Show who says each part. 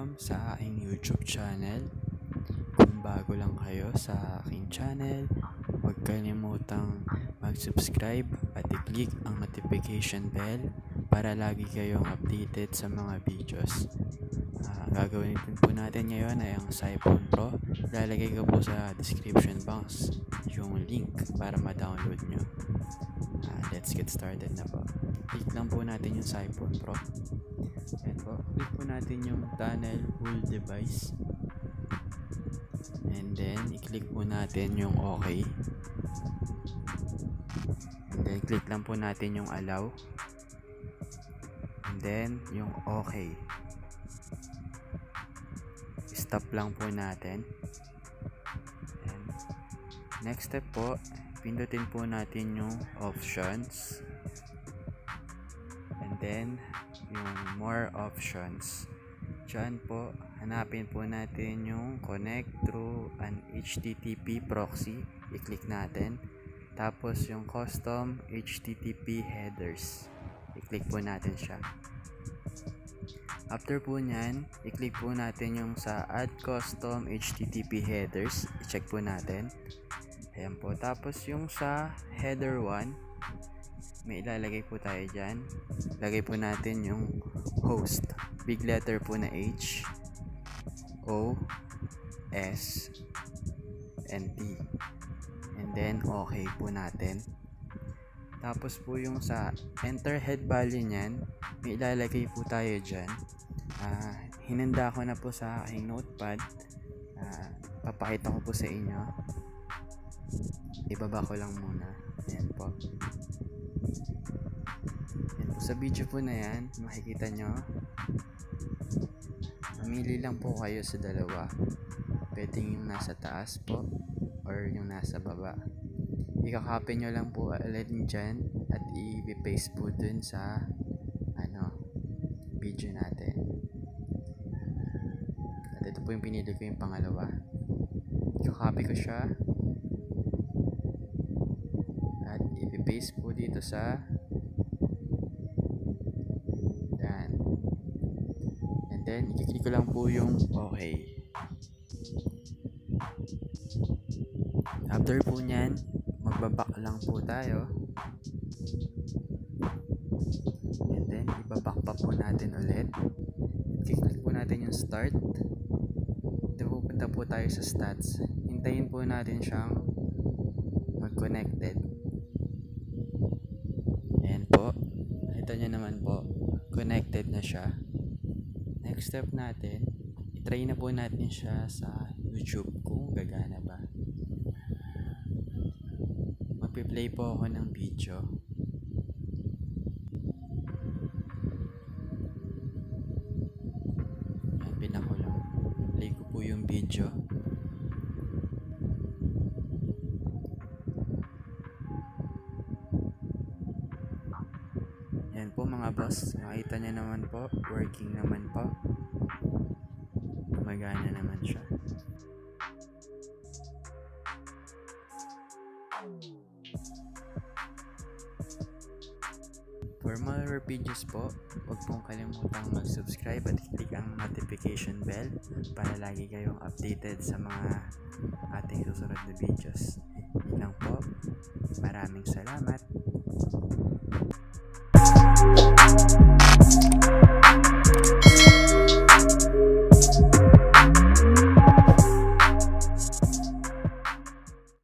Speaker 1: welcome sa aking YouTube channel. Kung bago lang kayo sa aking channel, huwag kalimutang mag-subscribe at i-click ang notification bell para lagi kayong updated sa mga videos. Gagawin din po natin ngayon ay ang Psiphon Pro. Lalagay ko po sa description box yung link para ma-download nyo. Let's get started na po. Click lang po natin yung Psiphon Pro. Ayan po, click po natin yung tunnel whole device. And then, i-click po natin yung OK. And then, click lang po natin yung allow. And then, yung OK. Stop lang po natin. And next step po, pindutin po natin yung options. And then, yung more options. Diyan po, hanapin po natin yung connect through an HTTP proxy. I-click natin. Tapos yung custom HTTP headers. I-click po natin siya. After po nyan, i-click po natin yung sa add custom HTTP headers. I-check po natin. Ayan po. Tapos yung sa header 1, may ilalagay po tayo dyan. Lagay po natin yung host. Big letter po na H, O, S, and T. And then, okay po natin. Tapos po yung sa enter head value nyan, may ilalagay po tayo dyan. Hinanda ko na po sa aking notepad. Papakita ko po sa inyo. Ibaba ko lang muna. Ayan po. Ayan po. Sa video po na yan, makikita nyo. Mamili lang po kayo sa dalawa. Pwedeng yung nasa taas po or yung nasa baba. Ikakopy nyo lang po alin dyan at i-paste po dun sa video natin. At ito po yung pinili ko yung pangalawa. Ikakopy ko siya at i-paste po dito sa yan. And then i-click ko lang po yung okay. After po nyan, magbaback lang po tayo. And then, ibaback pa po natin ulit. I-click po natin yung start. Ito pupunta po tayo sa stats. Hintayin po natin siyang mag-connected. Ayan po. Ito nyo naman po. Connected na siya. Next step natin, i-try na po natin siya sa YouTube kung gagana ba. Magpi-play po ako ng video. Pinako lang. Play ko po yung video. Yan po mga boss. Makita nyo naman po. Working naman po. Gumagana naman siya. For more videos po, huwag pong kalimutang mag-subscribe at i-click ang notification bell para lagi kayong updated sa mga ating susunod na videos. Yun lang po. Maraming salamat.